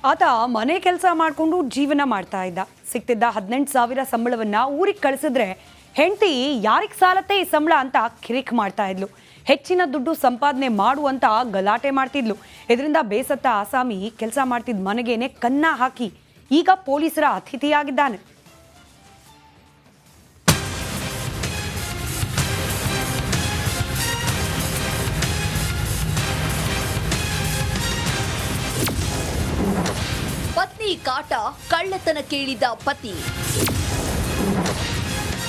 ಆತ ಮನೆ ಕೆಲಸ ಮಾಡಿಕೊಂಡು ಜೀವನ ಮಾಡ್ತಾ ಇದ್ದ. ಸಿಕ್ತಿದ್ದ 18,000 ಸಂಬಳವನ್ನ ಊರಿಗೆ ಕಳಿಸಿದ್ರೆ ಹೆಂಡತಿ ಯಾರಿಗೆ ಸಾಲತ್ತೆ ಈ ಸಂಬಳ ಅಂತ ಕಿರಿಕ್ ಮಾಡ್ತಾ ಇದ್ಲು. ಹೆಚ್ಚಿನ ದುಡ್ಡು ಸಂಪಾದನೆ ಮಾಡುವಂತ ಗಲಾಟೆ ಮಾಡ್ತಿದ್ಲು. ಇದರಿಂದ ಬೇಸತ್ತ ಆಸಾಮಿ ಕೆಲಸ ಮಾಡ್ತಿದ್ದ ಮನೆಗೇನೆ ಕನ್ನ ಹಾಕಿ ಈಗ ಪೊಲೀಸರ ಅತಿಥಿಯಾಗಿದ್ದಾನೆ. ಪತ್ನಿ ಕಾಟ, ಕಳ್ಳತನ ಕೇಳಿದ ಪತಿ,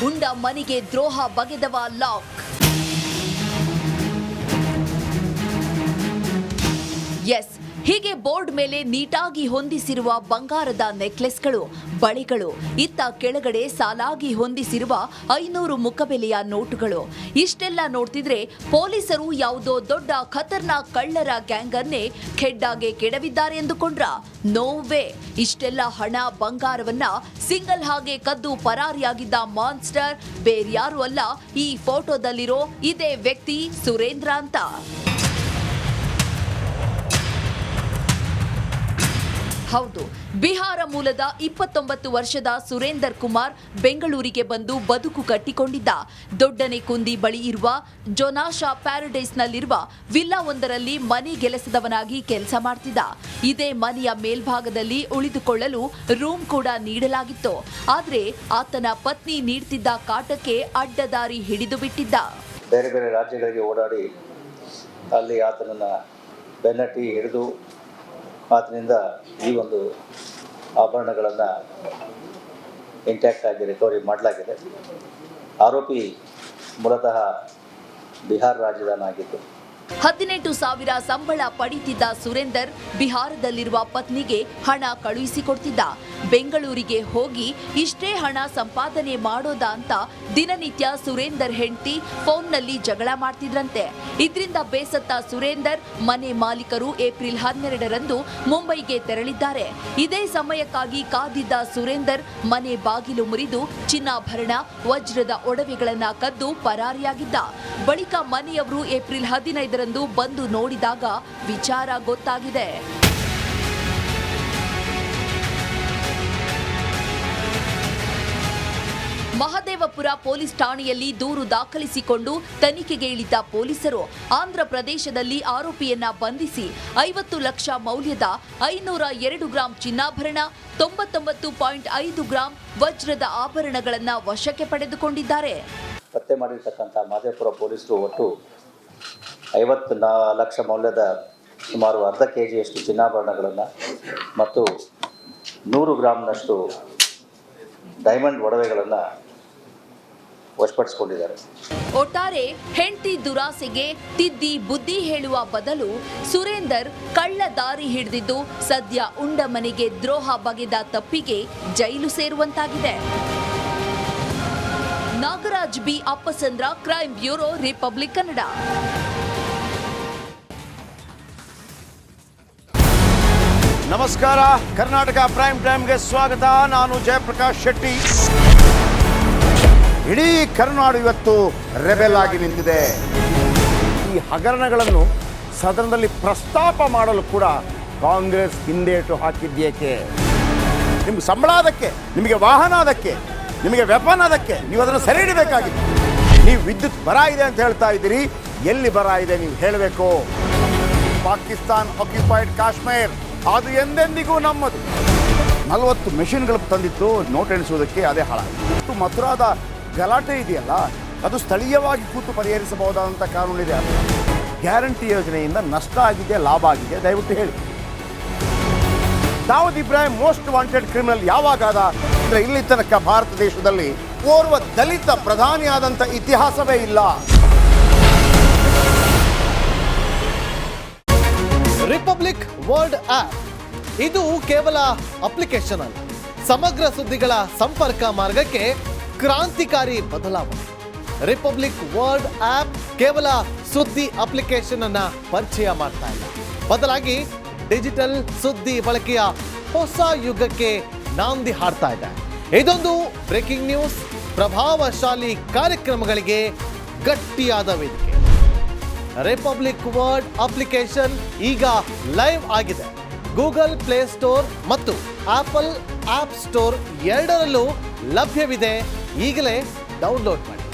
ಉಂಡ ಮನೆಗೆ ದ್ರೋಹ ಬಗೆದವ ಲಾಕ್. ಎಸ್, ಹೀಗೆ ಬೋರ್ಡ್ ಮೇಲೆ ನೀಟಾಗಿ ಹೊಂದಿಸಿರುವ ಬಂಗಾರದ ನೆಕ್ಲೆಸ್ಗಳು, ಬಳೆಗಳು, ಇತ್ತ ಕೆಳಗಡೆ ಸಾಲಾಗಿ ಹೊಂದಿಸಿರುವ 500 ಮುಖಬೆಲೆಯ ನೋಟುಗಳು. ಇಷ್ಟೆಲ್ಲ ನೋಡ್ತಿದ್ರೆ ಪೊಲೀಸರು ಯಾವುದೋ ದೊಡ್ಡ ಖತರ್ನಾಕ್ ಕಳ್ಳರ ಗ್ಯಾಂಗ್ ಅನ್ನೇ ಖೆಡ್ಡಾಗೆ ಕೆಡವಿದ್ದಾರೆ ಎಂದುಕೊಂಡ್ರ? ನೋವೇ. ಇಷ್ಟೆಲ್ಲ ಹಣ ಬಂಗಾರವನ್ನ ಸಿಂಗಲ್ ಹಾಗೆ ಕದ್ದು ಪರಾರಿಯಾಗಿದ್ದ ಮಾನ್ಸ್ಟರ್ ಬೇರ್ಯಾರು ಅಲ್ಲ, ಈ ಫೋಟೋದಲ್ಲಿರೋ ಇದೇ ವ್ಯಕ್ತಿ ಸುರೇಂದ್ರ ಅಂತ. ಹೌದು, ಬಿಹಾರ ಮೂಲದ 29 ವರ್ಷದ ಸುರೇಂದರ್ ಕುಮಾರ್ ಬೆಂಗಳೂರಿಗೆ ಬಂದು ಬದುಕು ಕಟ್ಟಿಕೊಂಡಿದ್ದ. ದೊಡ್ಡನೆಕುಂದಿ ಬಳಿ ಇರುವ ಜೊನಾಶಾ ಪ್ಯಾರಡೈಸ್ನಲ್ಲಿರುವ ವಿಲ್ಲಾ ಒಂದರಲ್ಲಿ ಮನೆ ಕೆಲಸದವನಾಗಿ ಕೆಲಸ ಮಾಡ್ತಿದ್ದ. ಇದೇ ಮನೆಯ ಮೇಲ್ಭಾಗದಲ್ಲಿ ಉಳಿದುಕೊಳ್ಳಲು ರೂಮ್ ಕೂಡ ನೀಡಲಾಗಿತ್ತು. ಆದ್ರೆ ಆತನ ಪತ್ನಿ ನೀಡ್ತಿದ್ದ ಕಾಟಕ್ಕೆ ಅಡ್ಡದಾರಿ ಹಿಡಿದು ಬಿಟ್ಟಿದ್ದ. ಬೇರೆ ಬೇರೆ ರಾಜ್ಯಗಳಿಗೆ ಓಡಾಡಿ ಅಲ್ಲಿ ಆತನನ್ನ ಬೆನ್ನಟ್ಟಿ ಹಿಡಿದು ಆತನಿಂದ ಈ ಒಂದು ಆಭರಣಗಳನ್ನು ಇಂಟ್ಯಾಕ್ಟ್ ಆಗಿ ರಿಕವರಿ ಮಾಡಲಾಗಿದೆ. ಆರೋಪಿ ಮೂಲತಃ ಬಿಹಾರ ರಾಜ್ಯದವನಾಗಿದ್ದು 18,000 ಸಂಬಳ ಪಡೀತಿದ್ದ ಸುರೇಂದರ್ ಬಿಹಾರದಲ್ಲಿರುವ ಪತ್ನಿಗೆ ಹಣ ಕಳುಹಿಸಿಕೊಡ್ತಿದ್ದ. ಬೆಂಗಳೂರಿಗೆ ಹೋಗಿ ಇಷ್ಟೇ ಹಣ ಸಂಪಾದನೆ ಮಾಡೋದಾ ಅಂತ ದಿನನಿತ್ಯ ಸುರೇಂದರ್ ಹೆಂಡತಿ ಫೋನ್ನಲ್ಲಿ ಜಗಳ ಮಾಡ್ತಿದ್ರಂತೆ. ಇದರಿಂದ ಬೇಸತ್ತ ಸುರೇಂದರ್ ಮನೆ ಮಾಲೀಕರು ಏಪ್ರಿಲ್ 12ರಂದು ಮುಂಬೈಗೆ ತೆರಳಿದ್ದಾರೆ. ಇದೇ ಸಮಯಕ್ಕಾಗಿ ಕಾದಿದ್ದ ಸುರೇಂದರ್ ಮನೆ ಬಾಗಿಲು ಮುರಿದು ಚಿನ್ನಾಭರಣ, ವಜ್ರದ ಒಡವೆಗಳನ್ನ ಕದ್ದು ಪರಾರಿಯಾಗಿದ್ದ. ಬಳಿಕ ಮನೆಯವರು ಏಪ್ರಿಲ್ 15ರಂದು ಬಂದು ನೋಡಿದಾಗ ವಿಚಾರ ಗೊತ್ತಾಗಿದೆ. ಮಹದೇವಪುರ ಪೊಲೀಸ್ ಠಾಣೆಯಲ್ಲಿ ದೂರು ದಾಖಲಿಸಿಕೊಂಡು ತನಿಖೆಗೆ ಇಳಿದ ಪೊಲೀಸರು ಆಂಧ್ರ ಪ್ರದೇಶದಲ್ಲಿ ಆರೋಪಿಯನ್ನ ಬಂಧಿಸಿ 50 ಲಕ್ಷ ಮೌಲ್ಯದ 502 ಗ್ರಾಂ ಚಿನ್ನಾಭರಣ, 99.5 ಗ್ರಾಂ ವಜ್ರದ ಆಭರಣಗಳನ್ನು ವಶಕ್ಕೆ ಪಡೆದುಕೊಂಡಿದ್ದಾರೆ. ಪತ್ತೆ ಮಾಡಿರ್ತಕ್ಕಂಥ ಮಹದೇವಪುರ ಪೊಲೀಸರು ಒಟ್ಟು 50 ಲಕ್ಷ ಮೌಲ್ಯದ ಸುಮಾರು ಅರ್ಧ ಕೆಜಿಯಷ್ಟು ಚಿನ್ನಾಭರಣಗಳನ್ನು ಮತ್ತು 100 ಗ್ರಾಂನಷ್ಟು ಡೈಮಂಡ್ ಒಡವೆಗಳನ್ನು ವಶಪಡಿಸಿಕೊಂಡಿದ್ದಾರೆ. ಒಟ್ಟಾರೆ ಹೆಂಡತಿ ದುರಾಸೆಗೆ ತಿದ್ದಿ ಬುದ್ಧಿ ಹೇಳುವ ಬದಲು ಸುರೇಂದರ್ ಕಳ್ಳ ದಾರಿ ಹಿಡಿದಿದ್ದು ಸದ್ಯ ಉಂಡ ಮನೆಗೆ ದ್ರೋಹ ಬಗೆದ ತಪ್ಪಿಗೆ ಜೈಲು ಸೇರುವಂತಾಗಿದೆ. Nagaraj B Appasandra, crime bureau, Republic Kannada. ನಮಸ್ಕಾರ, ಕರ್ನಾಟಕ ಪ್ರೈಮ್ ಟೈಮ್ಗೆ ಸ್ವಾಗತ. ನಾನು ಜಯಪ್ರಕಾಶ್ ಶೆಟ್ಟಿ. ಇಡೀ ಕರ್ನಾಡು ಇವತ್ತು ರೆಬೆಲ್ ಆಗಿ ನಿಂತಿದೆ. ಈ ಹಗರಣಗಳನ್ನು ಸದನದಲ್ಲಿ ಪ್ರಸ್ತಾಪ ಮಾಡಲು ಕೂಡ ಕಾಂಗ್ರೆಸ್ ಹಿಂದೇಟು ಹಾಕಿದ್ದೇಕೆ? ನಿಮ್ಗೆ ಸಂಬಳ ಅದಕ್ಕೆ, ನಿಮಗೆ ವಾಹನ ಅದಕ್ಕೆ, ನಿಮಗೆ ವೆಪನ್ ಅದಕ್ಕೆ, ನೀವು ಅದನ್ನು ಸೆರೆ ಹಿಡಿಬೇಕಾಗಿತ್ತು. ನೀವು ವಿದ್ಯುತ್ ಬರ ಇದೆ ಅಂತ ಹೇಳ್ತಾ ಇದ್ದೀರಿ, ಎಲ್ಲಿ ಬರ ಇದೆ ನೀವು ಹೇಳಬೇಕು. ಪಾಕಿಸ್ತಾನ್ ಆಕ್ಯುಪೈಡ್ ಕಾಶ್ಮೀರ್ ಅದು ಎಂದೆಂದಿಗೂ ನಮ್ಮದು. 40 ಮೆಷಿನ್ಗಳು ತಂದಿತ್ತು ನೋಟ್ ಎಣಿಸುವುದಕ್ಕೆ, ಅದೇ ಹಾಳಾಯಿತು. ಮಥುರಾದ ಗಲಾಟೆ ಇದೆಯಲ್ಲ, ಅದು ಸ್ಥಳೀಯವಾಗಿ ಕೂತು ಪರಿಹರಿಸಬಹುದಾದಂಥ ಕಾನೂನಿದೆ. ಗ್ಯಾರಂಟಿ ಯೋಜನೆಯಿಂದ ನಷ್ಟ ಆಗಿದೆ, ಲಾಭ ಆಗಿದೆ, ದಯವಿಟ್ಟು ಹೇಳಿ. Dawood Ibrahim most wanted criminal ಯಾವಾಗಾದ ಅಂದರೆ ಇಲ್ಲಿ ತನಕ ಭಾರತ ದೇಶದಲ್ಲಿ ಓರ್ವ ದಲಿತ ಪ್ರಧಾನಿಯಾದಂಥ ಇತಿಹಾಸವೇ ಇಲ್ಲ. ರಿಪಬ್ಲಿಕ್ ವರ್ಲ್ಡ್ ಆಪ್ ಇದು ಕೇವಲ ಅಪ್ಲಿಕೇಶನ್ ಅಲ್ಲ, ಸಮಗ್ರ ಸುದ್ದಿಗಳ ಸಂಪರ್ಕ ಮಾರ್ಗಕ್ಕೆ ಕ್ರಾಂತಿಕಾರಿ ಬದಲಾವಣೆ. ರಿಪಬ್ಲಿಕ್ ವರ್ಲ್ಡ್ ಆಪ್ ಕೇವಲ ಸುದ್ದಿ ಅಪ್ಲಿಕೇಶನ್ ಅನ್ನ ಪರಿಚಯ ಮಾಡ್ತಾ ಇಲ್ಲ, ಬದಲಾಗಿ ಡಿಜಿಟಲ್ ಸುದ್ದಿ ಬಳಕೆಯ ಹೊಸ ಯುಗಕ್ಕೆ ನಾಂದಿ ಹಾಡ್ತಾ ಇದೆ. ಇದೊಂದು ಬ್ರೇಕಿಂಗ್ ನ್ಯೂಸ್, ಪ್ರಭಾವಶಾಲಿ ಕಾರ್ಯಕ್ರಮಗಳಿಗೆ ಗಟ್ಟಿಯಾದ ವೇದಿಕೆ. ರಿಪಬ್ಲಿಕ್ ವರ್ಲ್ಡ್ ಅಪ್ಲಿಕೇಶನ್ ಈಗ ಲೈವ್ ಆಗಿದೆ. ಗೂಗಲ್ ಪ್ಲೇಸ್ಟೋರ್ ಮತ್ತು ಆಪಲ್ ಆಪ್ ಸ್ಟೋರ್ ಎರಡರಲ್ಲೂ ಲಭ್ಯವಿದೆ. ಈಗಲೇ ಡೌನ್ಲೋಡ್ ಮಾಡಿ.